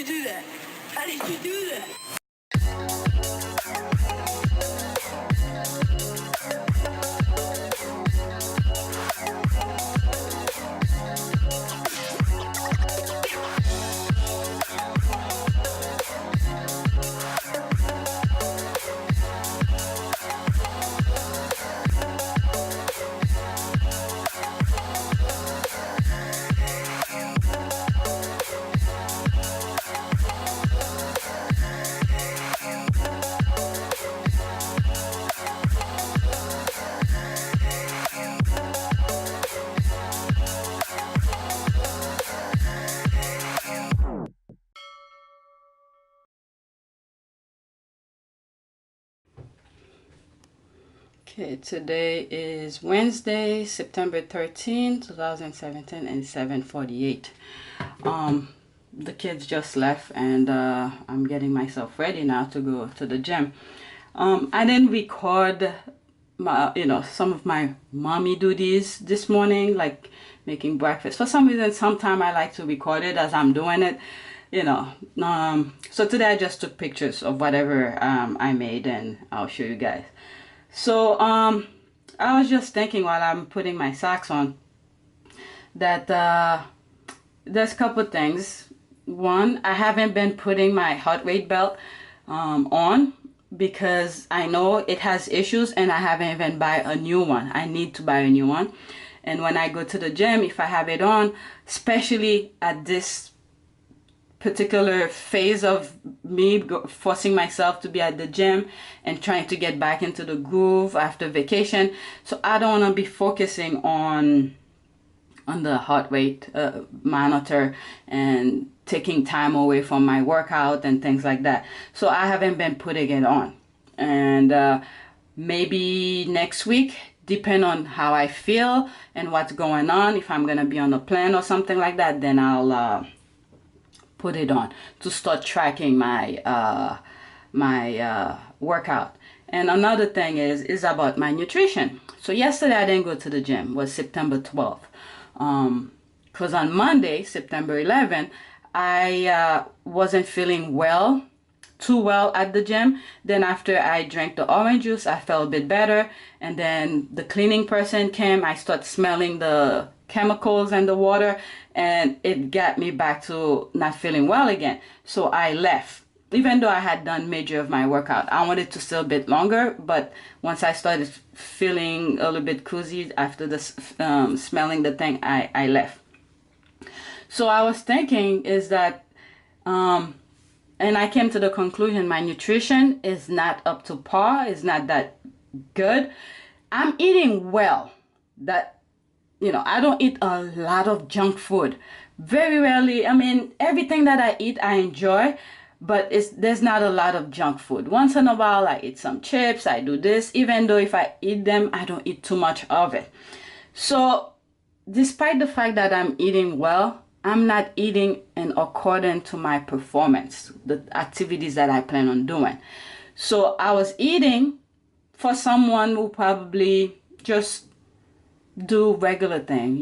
do that? How did you do that? Okay, today is Wednesday, September 13th, 2017, and 7:48. The kids just left, and I'm getting myself ready now to go to the gym. I didn't record my, some of my mommy duties this morning, like making breakfast. For some reason, sometime I like to record it as I'm doing it, So today I just took pictures of whatever I made, and I'll show you guys. So I was just thinking while I'm putting my socks on that there's a couple things. One, I haven't been putting my heart rate belt on because I know it has issues, and I haven't even buy a new one. I need to buy a new one. And when I go to the gym, if I have it on, especially at this particular phase of me forcing myself to be at the gym and trying to get back into the groove after vacation, so I don't want to be focusing on the heart rate monitor and taking time away from my workout and things like that. So I haven't been putting it on, and maybe next week, depend on how I feel and what's going on, if I'm gonna be on a plan or something like that, then I'll put it on to start tracking my workout. And another thing is about my nutrition. So yesterday I didn't go to the gym. It was September 12th, because on Monday, September 11th, I wasn't feeling too well at the gym. Then after I drank the orange juice, I felt a bit better, and then the cleaning person came. I started smelling the chemicals in the water, and it got me back to not feeling well again. So I left, even though I had done major of my workout. I wanted to stay a bit longer, but once I started feeling a little bit cozy after the smelling the thing, I left. So I was thinking is that and I came to the conclusion my nutrition is not up to par, is not that good. I'm eating well. I don't eat a lot of junk food. Very rarely. I mean, everything that I eat, I enjoy, but there's not a lot of junk food. Once in a while, I eat some chips. I do this. Even though if I eat them, I don't eat too much of it. So despite the fact that I'm eating well, I'm not eating in accordance to my performance, the activities that I plan on doing. So I was eating for someone who probably just do regular thing,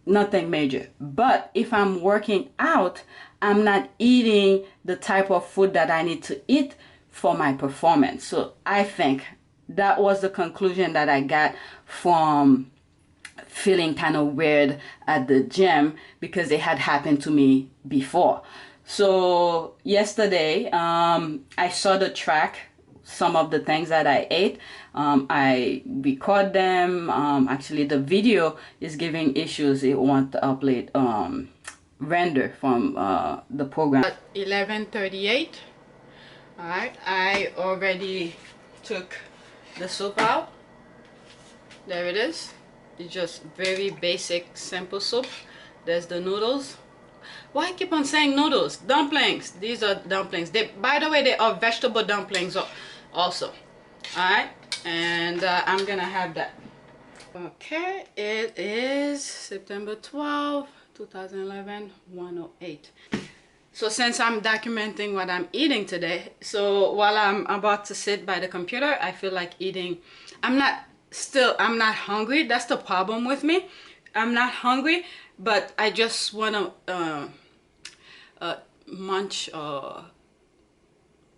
nothing major. But if I'm working out, I'm not eating the type of food that I need to eat for my performance. So I think that was the conclusion that I got from feeling kind of weird at the gym, because it had happened to me before. So yesterday, I saw the track, some of the things that I ate. I record them. Actually, the video is giving issues. It won't upload render from the program. At 11:38. All right, I already took the soup out. There it is. It's just very basic, simple soup. There's the noodles. Why I keep on saying noodles? Dumplings. These are dumplings. By the way, they are vegetable dumplings also. Alright, and I'm gonna have that. Okay, it is September 12th, 2011, 1:08. So since I'm documenting what I'm eating today, so while I'm about to sit by the computer, I feel like eating. I'm not hungry. That's the problem with me. I'm not hungry, but I just want to munch or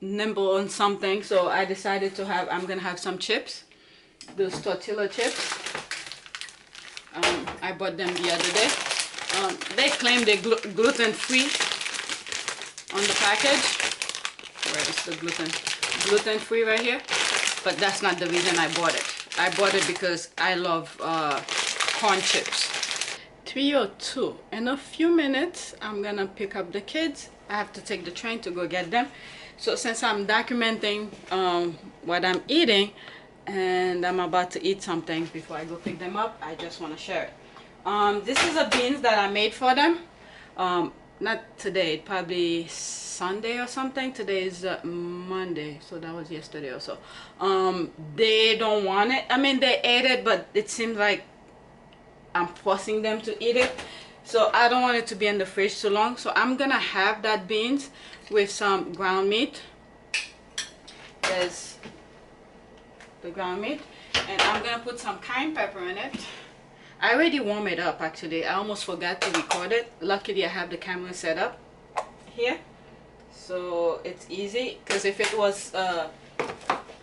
nimble on something, so I decided to have, I'm gonna have some chips, those tortilla chips. I bought them the other day. They claim they're gluten-free on the package. Where is the gluten-free right here? But that's not the reason I bought it. I bought it because I love corn chips. 3:02. In a few minutes, I'm gonna pick up the kids. I have to take the train to go get them. So since I'm documenting what I'm eating, and I'm about to eat something before I go pick them up, I just want to share it. This is the beans that I made for them. Not today, probably Sunday or something. Today is Monday, so that was yesterday or so. They don't want it. I mean, they ate it, but it seems like I'm forcing them to eat it. So I don't want it to be in the fridge too long. So I'm gonna have that beans with some ground meat. There's the ground meat, and I'm gonna put some cayenne pepper in it. I already warmed it up actually. I almost forgot to record it. Luckily I have the camera set up here, so it's easy, because if it was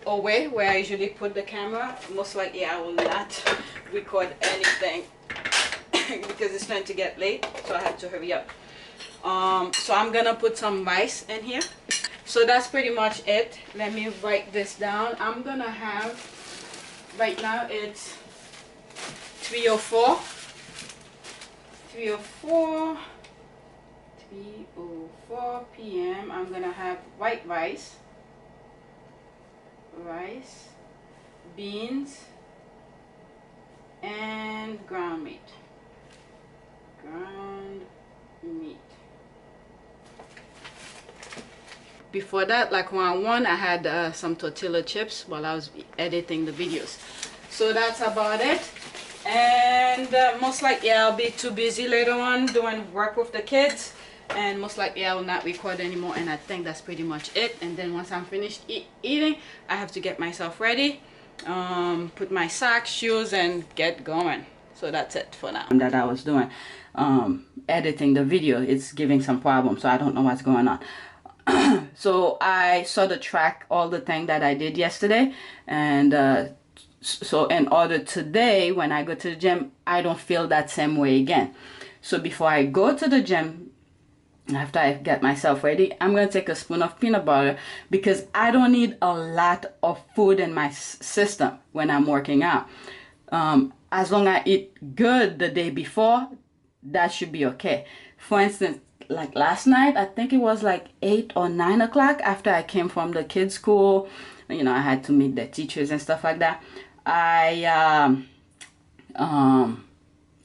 away where I usually put the camera, most likely I will not record anything because it's starting to get late, so I have to hurry up. So I'm gonna put some rice in here. So that's pretty much it. Let me write this down. I'm gonna have, right now it's 3:04 p.m. I'm gonna have white rice, beans, and ground meat. Before that, like around 1, I had some tortilla chips while I was editing the videos. So that's about it. And most likely I'll be too busy later on doing work with the kids, and most likely I will not record anymore, and I think that's pretty much it. And then once I'm finished eating, I have to get myself ready, put my socks, shoes, and get going. So that's it for now. That I was doing editing the video, it's giving some problems, so I don't know what's going on. So I sort of track all the things that I did yesterday, and so in order today, when I go to the gym, I don't feel that same way again. So before I go to the gym, after I get myself ready, I'm going to take a spoon of peanut butter, because I don't need a lot of food in my system when I'm working out. As long as I eat good the day before, that should be okay. For instance, like last night, I think it was like 8 or 9 o'clock after I came from the kids' school. You know, I had to meet the teachers and stuff like that. I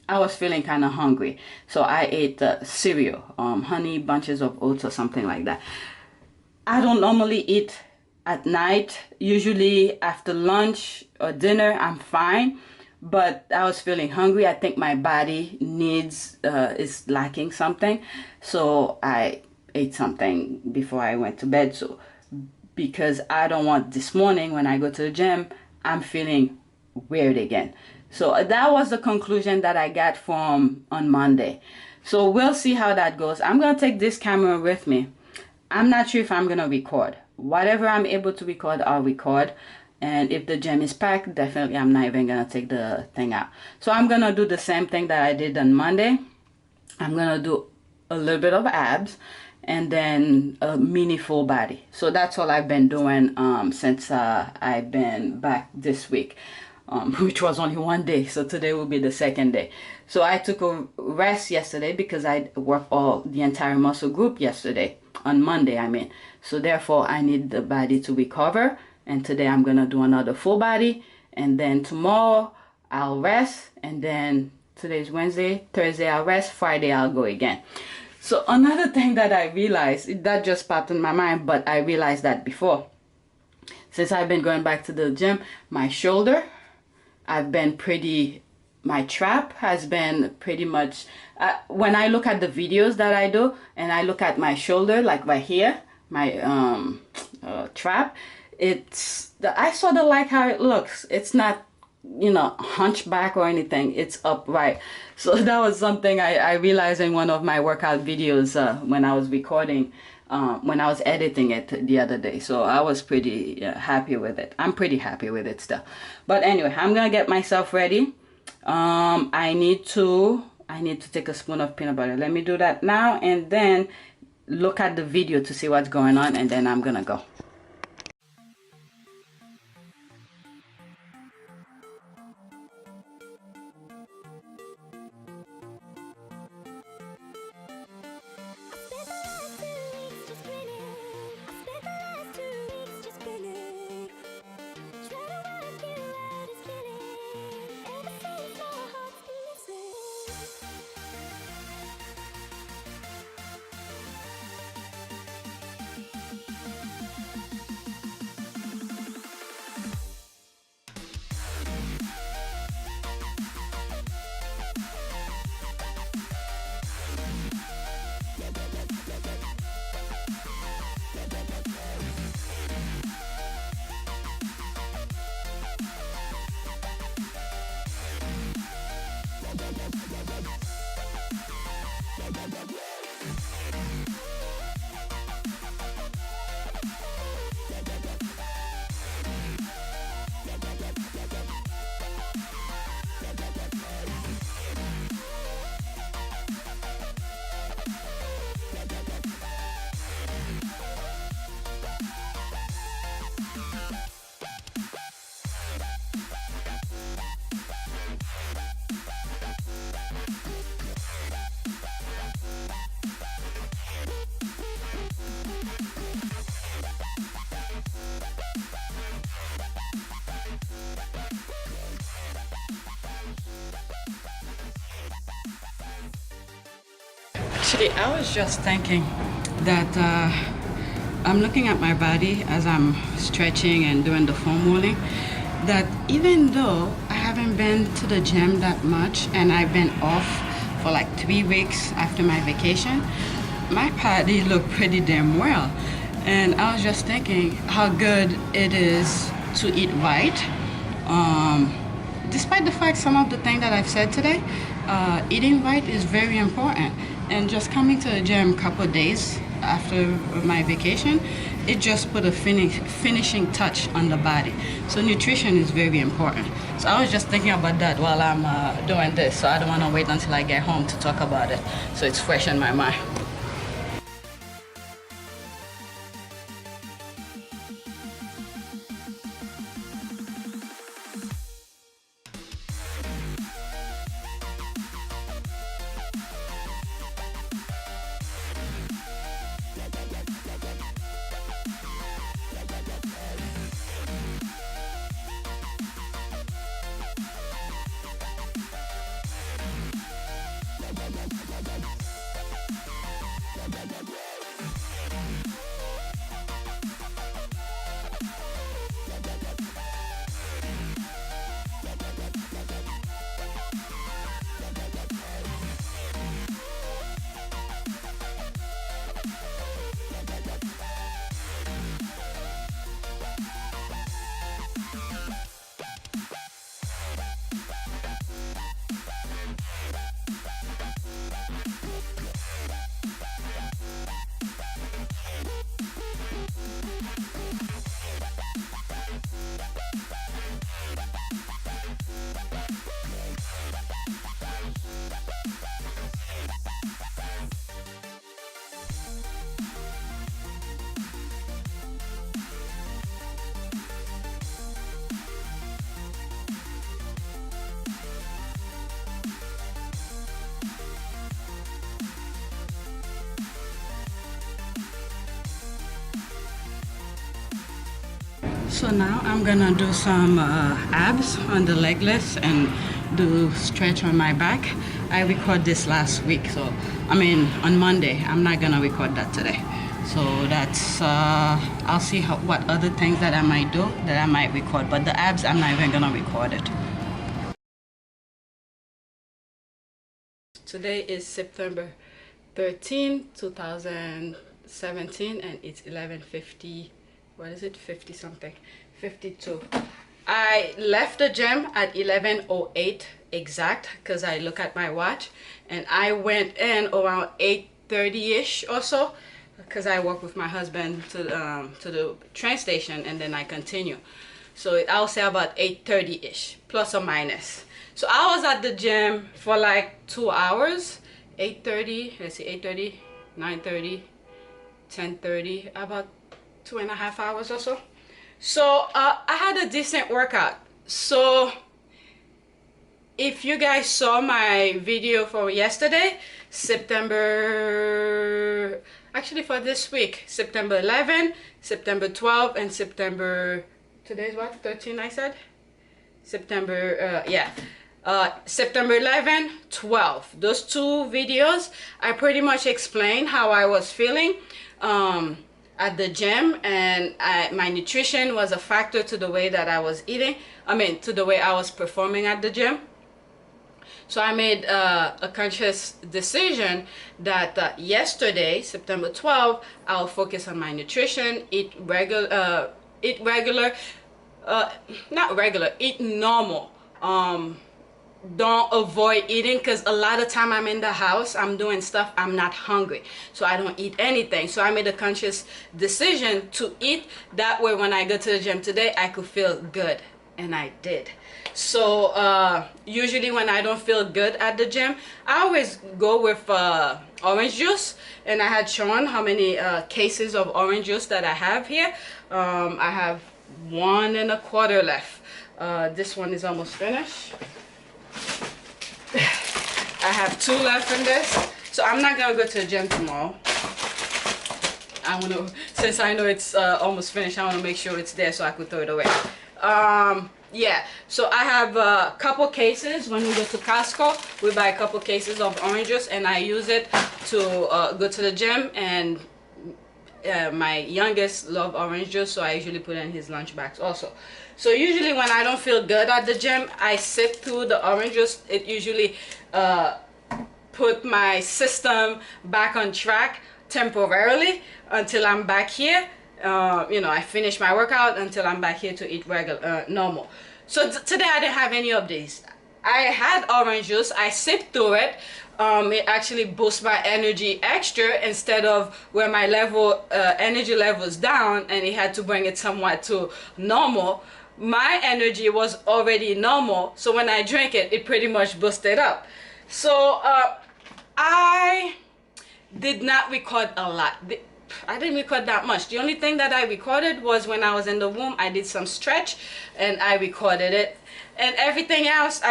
was feeling kind of hungry, so I ate cereal, honey bunches of oats or something like that. I don't normally eat at night. Usually after lunch or dinner, I'm fine. But I was feeling hungry. I think my body needs is lacking something, so I ate something before I went to bed. So because I don't want this morning when I go to the gym, I'm feeling weird again. So that was the conclusion that I got from on Monday. So we'll see how that goes. I'm gonna take this camera with me. I'm not sure if I'm gonna record. Whatever I'm able to record, I'll record. And if the gym is packed, definitely I'm not even gonna take the thing out. So I'm gonna do the same thing that I did on Monday. I'm gonna do a little bit of abs and then a mini full body. So that's all I've been doing since I've been back this week, which was only 1 day. So today will be the 2nd day. So I took a rest yesterday because I worked the entire muscle group yesterday, on Monday I mean. So therefore I need the body to recover. And today I'm gonna do another full body, and then tomorrow I'll rest, and then today's Wednesday, Thursday I'll rest, Friday I'll go again. So another thing that I realized, that just popped in my mind, but I realized that before. Since I've been going back to the gym, my shoulder, my trap has been pretty much, when I look at the videos that I do, and I look at my shoulder, like right here, my trap, I sort of like how it looks. It's not you know, hunchback or anything. It's upright. So that was something I realized in one of my workout videos when I was recording, when I was editing it the other day. So I was pretty happy with it. I'm pretty happy with it still. But anyway, I'm gonna get myself ready. I need to take a spoon of peanut butter. Let me do that now, and then look at the video to see what's going on, and then I'm gonna go. Actually, I was just thinking that I'm looking at my body as I'm stretching and doing the foam rolling, that even though I haven't been to the gym that much and I've been off for like 3 weeks after my vacation, my body looked pretty damn well. And I was just thinking how good it is to eat right. Despite the fact some of the things that I've said today, eating right is very important. And just coming to the gym a couple of days after my vacation, it just put a finishing touch on the body. So nutrition is very important. So I was just thinking about that while I'm doing this. So I don't want to wait until I get home to talk about it. So it's fresh in my mind. So now I'm gonna do some abs on the leg lifts and do stretch on my back. I recorded this last week, so I mean on Monday. I'm not gonna record that today. So that's I'll see what other things that I might do that I might record, but the abs I'm not even gonna record it. Today is September 13, 2017, and it's 11:50. What is it? 50 something. 52. I left the gym at 11:08 exact because I look at my watch, and I went in around 8:30ish or so because I walk with my husband to the train station, and then I continue. So I'll say about 8:30ish, plus or minus. So I was at the gym for like 2 hours. 8:30, let's see, 8:30, 9:30, 10:30, about 2.5 hours or so. So I had a decent workout. So if you guys saw my video for yesterday, actually for this week, September 11, September 12, and September, today's what, 13 I said? September, September 11, 12. Those two videos, I pretty much explained how I was feeling at the gym, and my nutrition was a factor to the way that I was eating. I mean, to the way I was performing at the gym. So I made a conscious decision that yesterday, September 12th, I'll focus on my nutrition, eat normal. Don't avoid eating, because a lot of time I'm in the house, I'm doing stuff, I'm not hungry, so I don't eat anything. So I made a conscious decision to eat that way. When I go to the gym today, I could feel good, and I did. So usually when I don't feel good at the gym, I always go with orange juice, and I had shown how many cases of orange juice that I have here. I have 1 1/4 left. This one is almost finished. I have 2 left in this, so I'm not gonna go to the gym tomorrow. Since I know it's almost finished, I want to make sure it's there so I could throw it away. Yeah, so I have a couple cases. When we go to Costco, we buy a couple cases of orange juice, and I use it to go to the gym. And my youngest loves orange juice, so I usually put it in his lunch bags also. So usually when I don't feel good at the gym, I sip through the orange juice. It usually put my system back on track temporarily until I'm back here. I finish my workout until I'm back here to eat normal. So today I didn't have any of these. I had orange juice. I sipped through it. It actually boosts my energy extra instead of where my energy level is down, and it had to bring it somewhat to normal. My energy was already normal, so when I drank it, it pretty much boosted up. So I did not record a lot. I didn't record that much. The only thing that I recorded was when I was in the womb. I did some stretch and I recorded it. And everything else,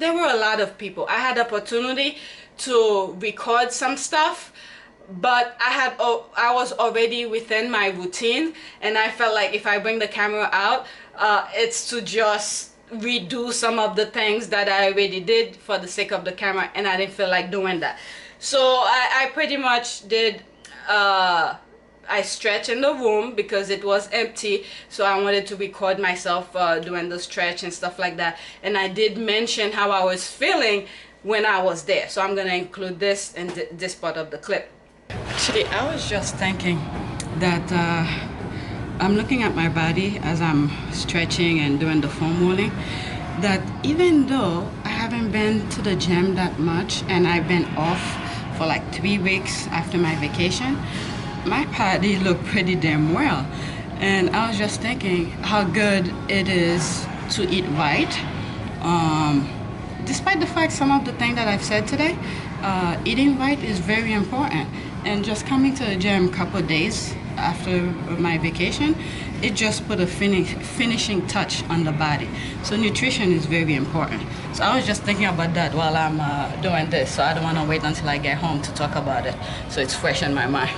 there were a lot of people. I had opportunity to record some stuff, but I was already within my routine, and I felt like if I bring the camera out, it's to just redo some of the things that I already did for the sake of the camera, and I didn't feel like doing that. So I pretty much did I stretched in the room because it was empty, so I wanted to record myself doing the stretch and stuff like that. And I did mention how I was feeling when I was there, so I'm gonna include this in this part of the clip. Actually, I was just thinking that I'm looking at my body as I'm stretching and doing the foam rolling, that even though I haven't been to the gym that much and I've been off for like 3 weeks after my vacation, my body looked pretty damn well. And I was just thinking how good it is to eat right. Despite the fact some of the things that I've said today, eating right is very important. And just coming to the gym a couple of days after my vacation, it just put a finishing touch on the body. So nutrition is very important. So I was just thinking about that while I'm doing this. So I don't want to wait until I get home to talk about it, so it's fresh in my mind.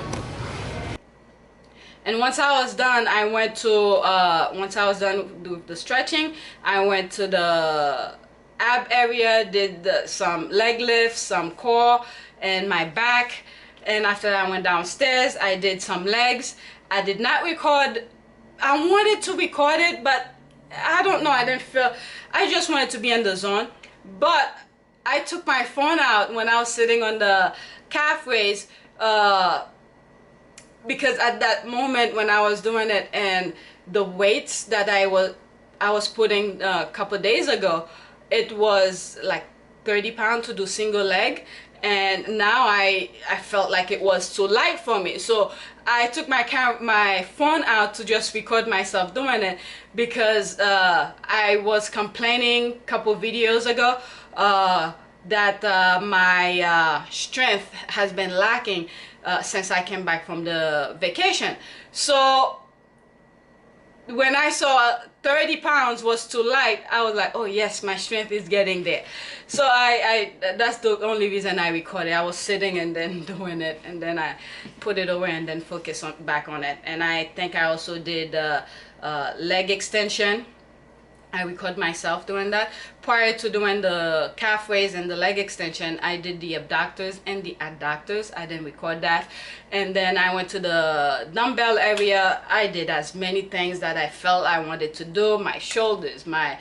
And once I was done, once I was done with the stretching, I went to the ab area, did some leg lifts, some core, and my back. And after that, I went downstairs, I did some legs. I did not record. I wanted to record it, but I don't know, I just wanted to be in the zone. But I took my phone out when I was sitting on the calf raise, because at that moment when I was doing it, and the weights that I I was putting a couple days ago, it was like 30 pounds to do single leg, and now I felt like it was too light for me. So I took my phone out to just record myself doing it, because I was complaining a couple videos ago that my strength has been lacking since I came back from the vacation. So when I saw 30 pounds was too light, I was like, oh yes, my strength is getting there. So that's the only reason I recorded. I was sitting and then doing it, and then I put it away and then focus back on it. And I think I also did leg extension. I record myself doing that. Prior to doing the calf raise and the leg extension, I did the abductors and the adductors. I didn't record that. And then I went to the dumbbell area. I did as many things that I felt I wanted to do. My shoulders, my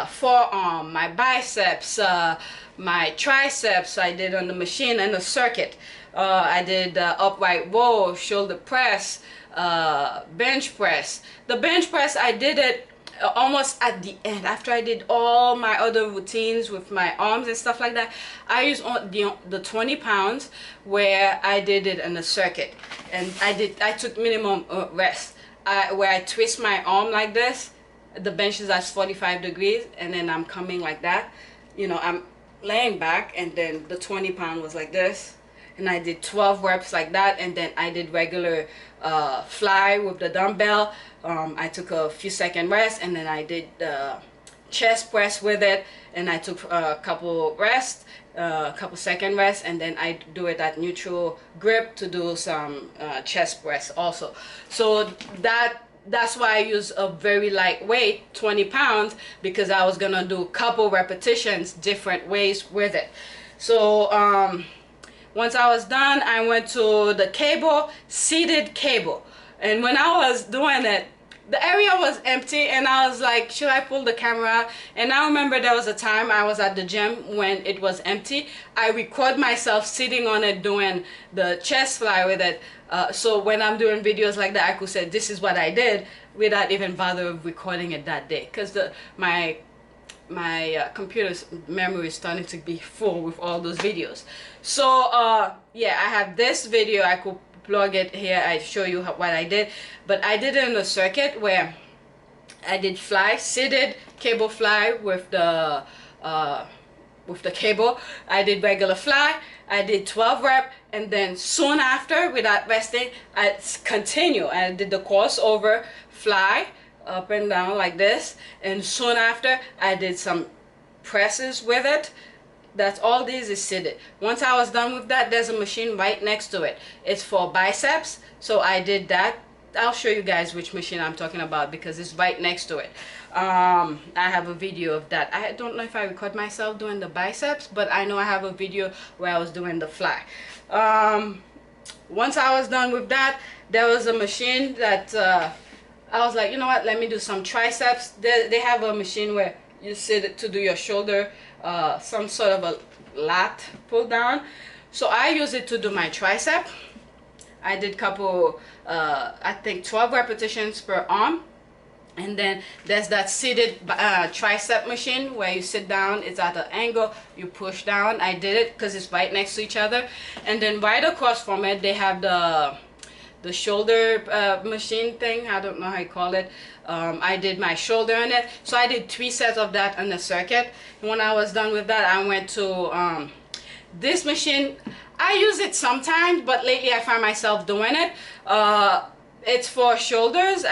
forearm, my biceps, my triceps. I did on the machine and the circuit. I did upright row, shoulder press, bench press. The bench press, I did it almost at the end, after I did all my other routines with my arms and stuff like that. I used the 20 pounds where I did it in the circuit, and I took minimum rest, where I twist my arm like this. The bench is at 45 degrees, and then I'm coming like that, you know, I'm laying back, and then the 20 pound was like this, and I did 12 reps like that. And then I did regular fly with the dumbbell. I took a few second rest, and then I did chest press with it, and I took a couple second rest, and then I do it at neutral grip to do some chest press also. So that's why I use a very lightweight 20 pounds, because I was gonna do a couple repetitions different ways with it. So once I was done, I went to the cable, seated cable. And when I was doing it, the area was empty, and I was like, should I pull the camera? And I remember there was a time I was at the gym when it was empty. I record myself sitting on it doing the chest fly with it. So when I'm doing videos like that, I could say this is what I did without even bother recording it that day, because my computer's memory is starting to be full with all those videos. So yeah, I have this video. I could plug it here. I show you what I did, but I did it in the circuit where I did fly, seated cable fly with the cable. I did regular fly. I did 12 rep, and then soon after, without resting, I continue. I did the crossover fly up and down like this, and soon after I did some presses with it. That's all this is seated. Once I was done with that, there's a machine right next to it. It's for biceps, so I did that. I'll show you guys which machine I'm talking about, because it's right next to it. I have a video of that. I don't know if I record myself doing the biceps, but I know I have a video where I was doing the fly. Once I was done with that, there was a machine that I was like, you know what, let me do some triceps. They have a machine where you sit to do your shoulder, some sort of a lat pull down. So I use it to do my tricep. I did couple, I think 12 repetitions per arm. And then there's that seated tricep machine where you sit down, it's at an angle, you push down. I did it because it's right next to each other. And then right across from it, they have the shoulder machine thing. I don't know how you call it. I did my shoulder in it. So I did 3 sets of that on the circuit. And when I was done with that, I went to this machine. I use it sometimes, but lately I find myself doing it. It's for shoulders,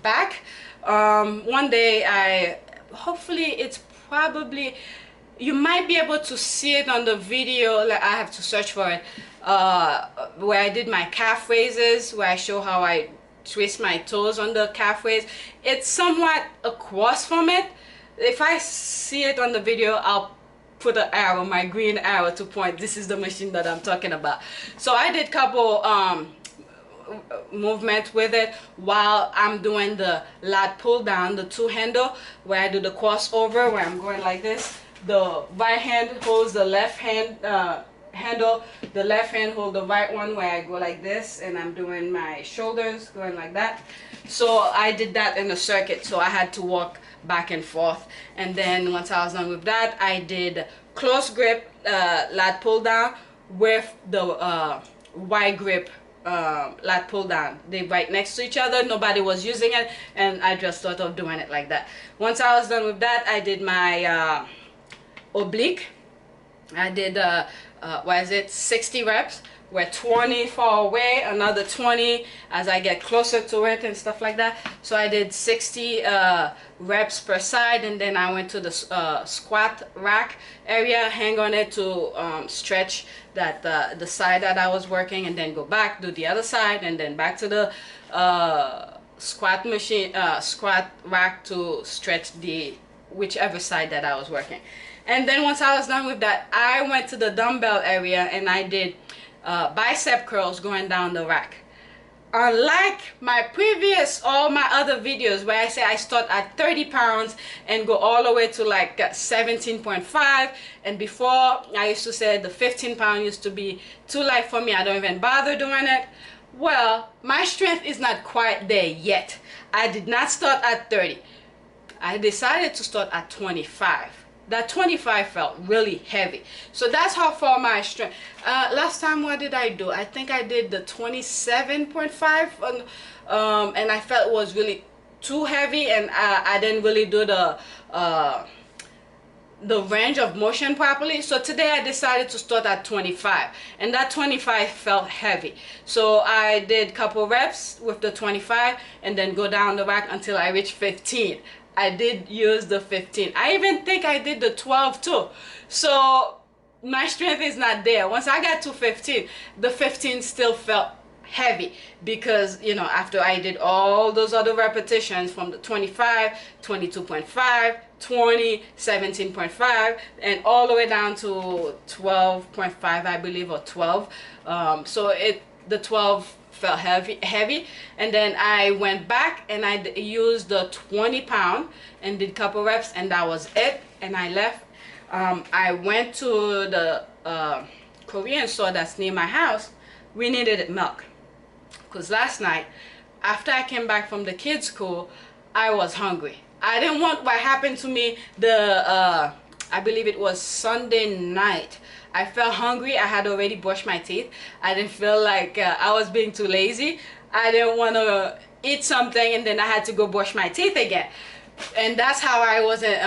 back. One day hopefully it's probably, you might be able to see it on the video. Like, I have to search for it, where I did my calf raises, where I show how I twist my toes on the calf raise. It's somewhat across from it. If I see it on the video, I'll put an arrow, my green arrow, to point this is the machine that I'm talking about. So I did couple movement with it while I'm doing the lat pull down, the 2 handle, where I do the crossover, where I'm going like this. The right hand holds the left hand handle, the left hand hold the right one, where I go like this, and I'm doing my shoulders going like that. So I did that in the circuit, so I had to walk back and forth. And then once I was done with that, I did close grip lat pull down with the wide grip lat pull down. They right next to each other. Nobody was using it, and I just thought of doing it like that. Once I was done with that, I did my oblique. I did 60 reps, where 20 far away, another 20 as I get closer to it and stuff like that. So I did 60 reps per side, and then I went to the squat rack area, hang on it to stretch that the side that I was working, and then go back, do the other side, and then back to the squat machine, squat rack to stretch the whichever side that I was working. And then once I was done with that, I went to the dumbbell area and I did bicep curls going down the rack. Unlike my previous, all my other videos where I say I start at 30 pounds and go all the way to like 17.5, and before I used to say the 15 pound used to be too light for me, I don't even bother doing it. Well, my strength is not quite there yet. I did not start at 30. I decided to start at 25. That 25 felt really heavy. So that's how far my strength. Last time, what did I do? I think I did the 27.5, and I felt it was really too heavy, and I didn't really do the range of motion properly. So today I decided to start at 25, and that 25 felt heavy. So I did a couple reps with the 25 and then go down the rack until I reached 15. I did use the 15. I even think I did the 12 too. So my strength is not there. Once I got to 15, the 15 still felt heavy, because you know, after I did all those other repetitions from the 25, 22.5, 20, 17.5, and all the way down to 12.5, I believe, or 12. So the 12 felt heavy, and then I went back and I used the 20 pound and did a couple reps, and that was it, and I left. I went to the Korean store that's near my house. We needed milk, because last night after I came back from the kids' school, I was hungry. I didn't want what happened to me I believe it was Sunday night. I felt hungry. I had already brushed my teeth. I didn't feel like I was being too lazy. I didn't want to eat something and then I had to go brush my teeth again. And that's how I wasn't,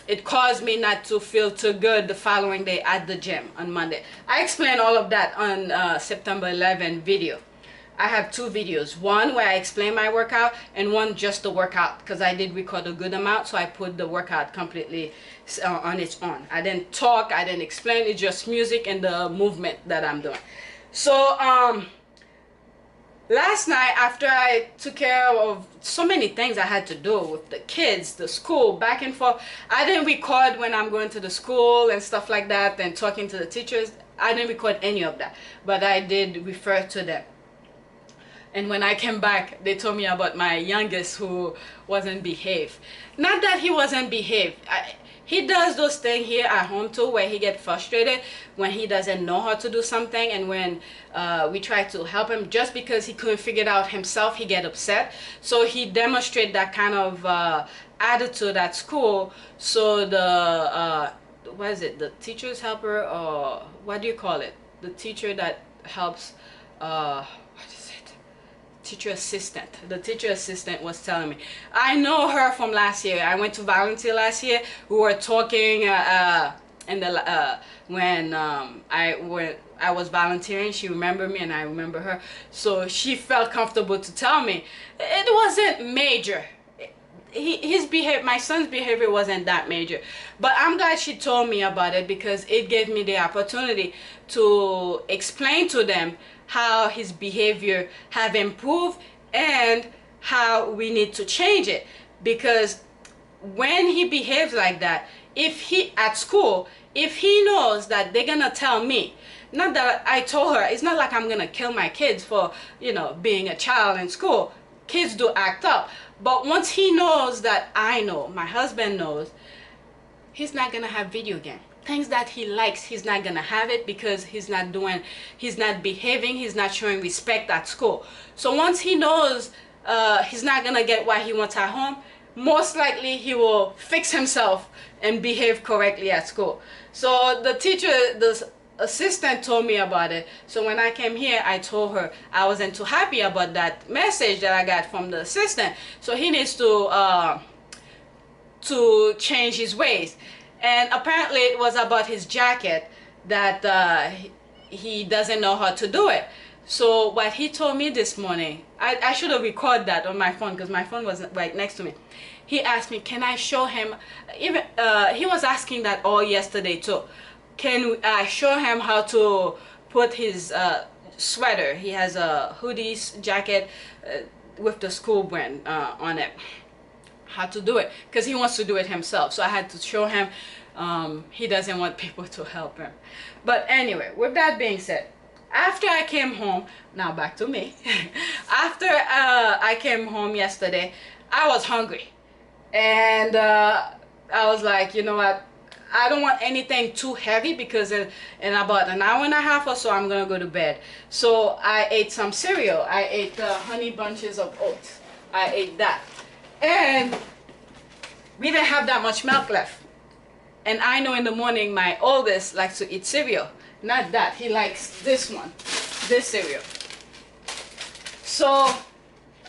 it caused me not to feel too good the following day at the gym on Monday. I explained all of that on September 11 video. I have two videos, one where I explain my workout and one just the workout, because I did record a good amount, so I put the workout completely on its own. I didn't talk, I didn't explain, it's just music and the movement that I'm doing. So last night, after I took care of so many things I had to do with the kids, the school, back and forth, I didn't record when I'm going to the school and stuff like that and talking to the teachers. I didn't record any of that, but I did refer to them. And when I came back, they told me about my youngest who wasn't behaved. Not that he wasn't behaved. He does those things here at home too, where he gets frustrated when he doesn't know how to do something, and when we try to help him, just because he couldn't figure it out himself, he get upset. So he demonstrated that kind of attitude at school. So the what is it? The teacher's helper, or what do you call it? The teacher that helps. Teacher assistant. The teacher assistant was telling me. I know her from last year. I went to volunteer last year. We were talking in the when I was volunteering. She remembered me and I remember her. So she felt comfortable to tell me. It wasn't major. My son's behavior wasn't that major, but I'm glad she told me about it, because it gave me the opportunity to explain to them how his behavior have improved and how we need to change it. Because when he behaves like that, if he at school, if he knows that they're gonna tell me, not that I told her, it's not like I'm gonna kill my kids for, you know, being a child in school. Kids do act up, but once he knows that I know, my husband knows, he's not gonna have video game. Things that he likes, he's not gonna have it, because he's not behaving, he's not showing respect at school. So once he knows he's not gonna get what he wants at home, most likely he will fix himself and behave correctly at school. So the assistant told me about it. So when I came here, I told her I wasn't too happy about that message that I got from the assistant. So he needs to change his ways. And apparently it was about his jacket that he doesn't know how to do it. So what he told me this morning, I should have recorded that on my phone because my phone was right next to me. He asked me, can I show him, even he was asking that all yesterday too, can I show him how to put his sweater? He has a hoodies jacket with the school brand on it, how to do it, because he wants to do it himself. So I had to show him. He doesn't want people to help him. But anyway, with that being said, after I came home, now back to me. After I came home yesterday, I was hungry. And I was like, you know what? I don't want anything too heavy because in about an hour and a half or so, I'm going to go to bed. So I ate some cereal. I ate honey bunches of oats. I ate that. And we didn't have that much milk left. And I know in the morning, my oldest likes to eat cereal. Not that. He likes this one. This cereal. So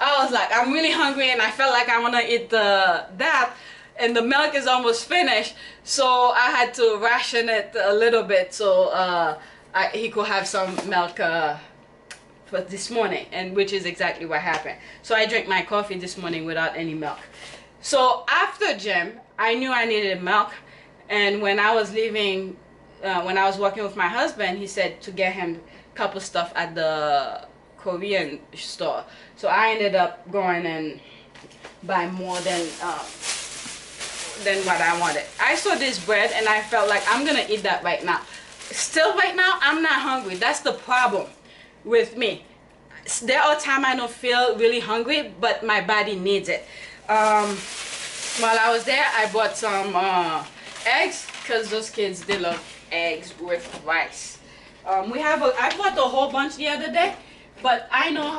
I was like, I'm really hungry and I felt like I want to eat that. And the milk is almost finished. So I had to ration it a little bit so he could have some milk for this morning. And which is exactly what happened. So I drank my coffee this morning without any milk. So after gym, I knew I needed milk. And when I was leaving, when I was working with my husband, he said to get him a couple stuff at the Korean store. So I ended up going and buying more than what I wanted. I saw this bread and I felt like I'm gonna eat that right now. Still right now, I'm not hungry. That's the problem with me. There are times I don't feel really hungry, but my body needs it. While I was there, I bought some eggs because those kids, they love eggs with rice. I bought a whole bunch the other day, but I know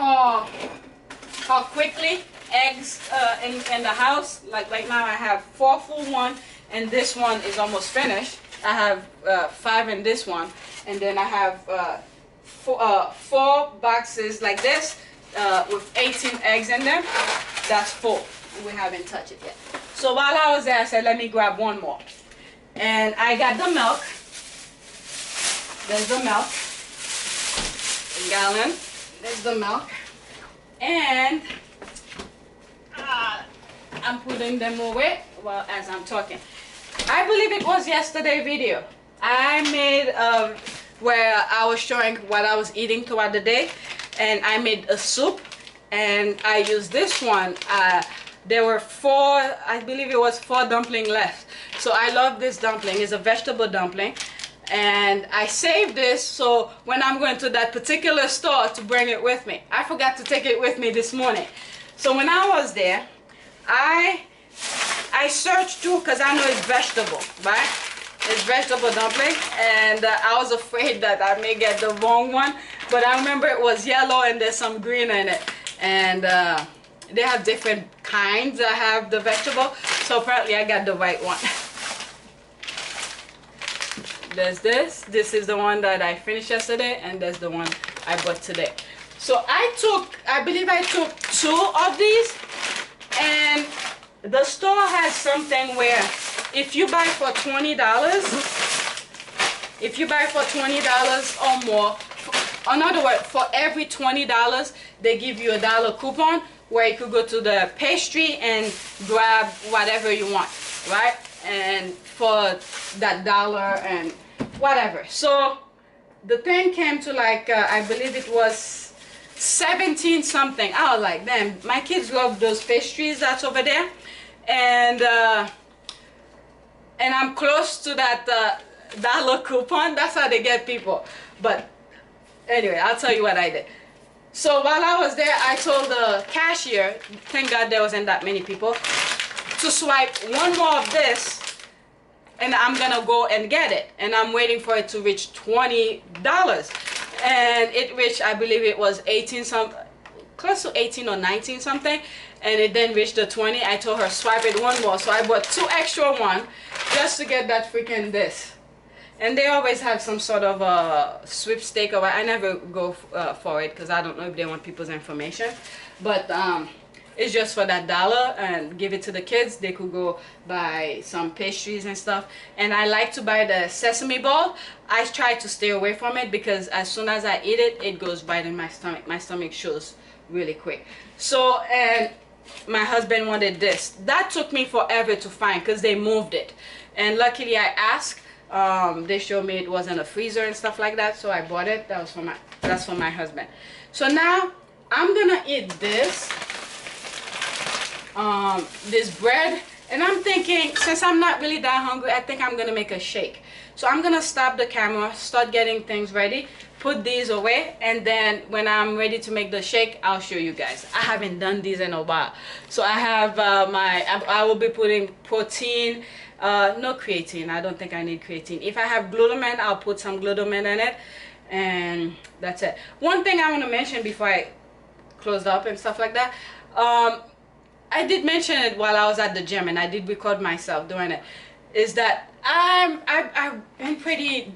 how quickly eggs in the house, like right now I have 4 full one and this one is almost finished. I have 5 in this one, and then I have 4 boxes like this with 18 eggs in them. That's full. We haven't touched it yet. So while I was there, I said, let me grab one more. And I got the milk. There's the milk. A gallon. There's the milk. And I'm putting them away as I'm talking. I believe it was yesterday video I made where I was showing what I was eating throughout the day, and I made a soup and I used this one. There were 4, I believe it was 4 dumplings left. So I love this dumpling. It's a vegetable dumpling. And I saved this so when I'm going to that particular store to bring it with me. I forgot to take it with me this morning. So when I was there, I searched too because I know it's vegetable, right? It's vegetable dumpling, and I was afraid that I may get the wrong one. But I remember it was yellow and there's some green in it. And they have different kinds that have the vegetable. So apparently I got the right one. There's this. This is the one that I finished yesterday, and there's the one I bought today. So I believe I took 2 of these, and the store has something where if you buy for $20, or more, in other words, for every $20, they give you a $1 coupon where you could go to the pastry and grab whatever you want, right? And for that $1 and whatever. So the thing came to like, I believe it was 17 something. I was like, damn, my kids love those pastries that's over there. And I'm close to that $1 coupon. That's how they get people. But anyway, I'll tell you what I did. So while I was there, I told the cashier, thank God there wasn't that many people, to swipe one more of this, and I'm gonna go and get it. And I'm waiting for it to reach $20. And it reached, I believe it was 18 some, close to 18 or 19 something, and it then reached the 20. I told her swipe it one more, so I bought 2 extra one just to get that freaking this. And they always have some sort of a sweepstake, or I never go for it because I don't know if they want people's information, but it's just for that $1 and give it to the kids. They could go buy some pastries and stuff. And I like to buy the sesame ball. I try to stay away from it because as soon as I eat it, it goes right in my stomach. My stomach shows really quick. So, and my husband wanted this. That took me forever to find because they moved it. And luckily I asked. They showed me it was in a freezer and stuff like that, so I bought it. That's for my husband. So now I'm gonna eat this bread, and I'm thinking, since I'm not really that hungry, I think I'm gonna make a shake. So I'm gonna stop the camera, start getting things ready, put these away, and then when I'm ready to make the shake, I'll show you guys. I haven't done these in a while. So I have I will be putting protein, no creatine. I don't think I need creatine. If I have glutamine, I'll put some glutamine in it, and that's it. One thing I want to mention before I close up and stuff like that, I did mention it while I was at the gym, and I did record myself doing it, is that I've been pretty,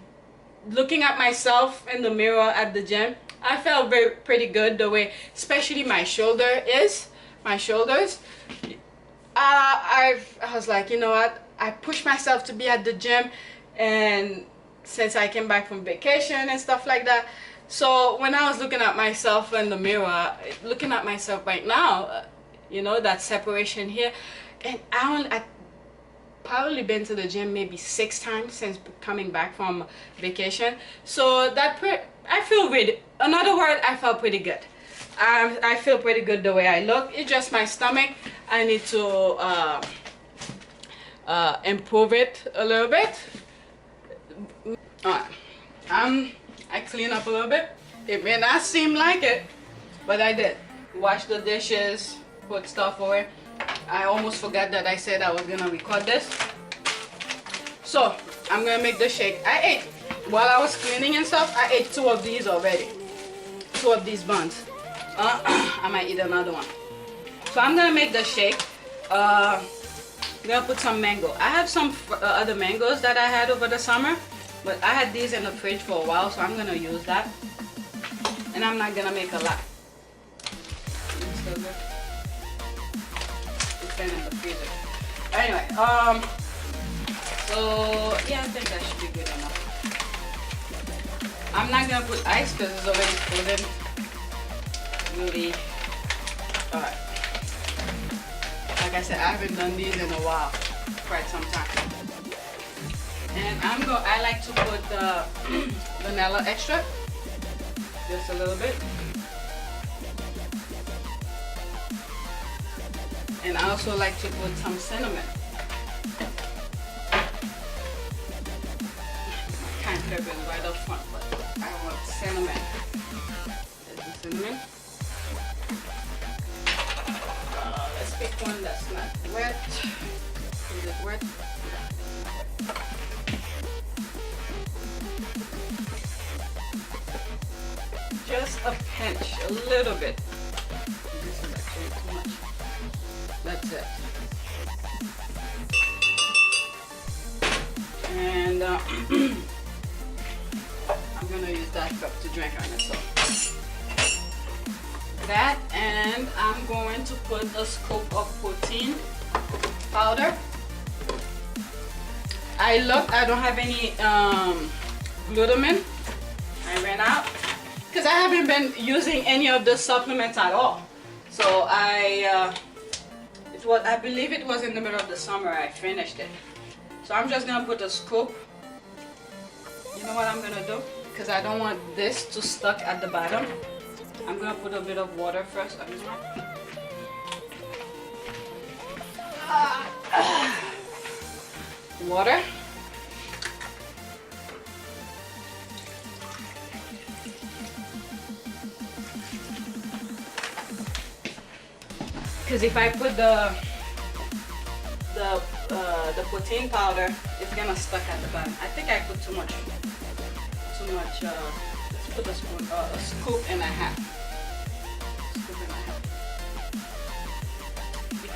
looking at myself in the mirror at the gym, I felt pretty good the way, especially my shoulders. I was like, you know what, I pushed myself to be at the gym, and since I came back from vacation and stuff like that, so when I was looking at myself in the mirror, looking at myself right now, you know, that separation here, and I probably been to the gym maybe 6 times since coming back from vacation. So that I feel really, another word, I felt pretty good. I feel pretty good the way I look. It's just my stomach. I need to improve it a little bit. I clean up a little bit. It may not seem like it, but I did. Wash the dishes, put stuff away. I almost forgot that I said I was gonna record this. So I'm gonna make the shake. I ate, while I was cleaning and stuff, I ate 2 of these already. 2 of these buns. I might eat another one. So I'm gonna make the shake. I'm gonna put some mango. I have some other mangoes that I had over the summer, but I had these in the fridge for a while, so I'm gonna use that. And I'm not gonna make a lot. In the freezer. Anyway, so yeah, I think that should be good enough. I'm not gonna put ice because it's already frozen. Really, alright. Like I said, I haven't done these in a while, quite some time. And I like to put the vanilla extract, just a little bit. And I also like to put some cinnamon. Kind of pepper right up front, but I want cinnamon. There's the cinnamon. Let's pick one that's not wet. Is it wet? Just a pinch, a little bit. This is actually too much. That's it. And I'm gonna use that cup to drink on it. So that, and I'm going to put a scoop of protein powder. I don't have any glutamine. I ran out because I haven't been using any of the supplements at all. So I believe it was in the middle of the summer I finished it. So I'm just gonna put a scoop. You know what I'm gonna do? Because I don't want this to stuck at the bottom. I'm gonna put a bit of water first. Water. Because if I put the protein powder, it's gonna stuck at the bottom. I think I put too much. Let's put a scoop and a half. Scoop and a half.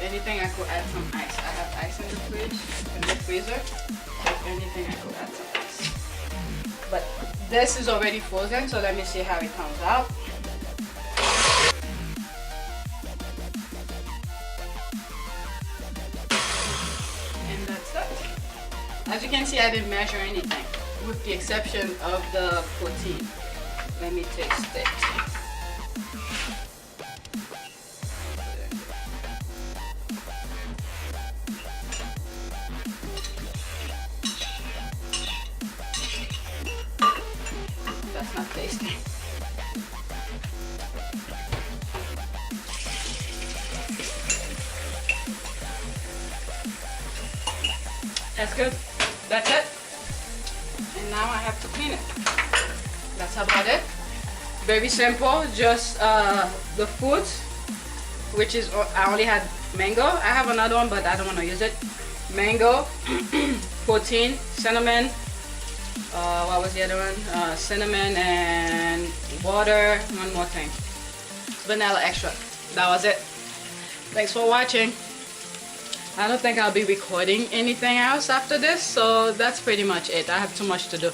anything, I could add some ice. I have ice in the fridge, in the freezer. If anything, I could add some ice. But this is already frozen, so let me see how it comes out. And that's it. As you can see, I didn't measure anything, with the exception of the protein. Let me taste it. That's not tasty. That's good. That's it. And now I have to clean it. That's about it. Very simple. Just the fruits, which is, I only had mango. I have another one, but I don't want to use it. Mango, protein, cinnamon. What was the other one? Cinnamon and water. One more thing. Vanilla extract. That was it. Thanks for watching. I don't think I'll be recording anything else after this, so that's pretty much it. I have too much to do.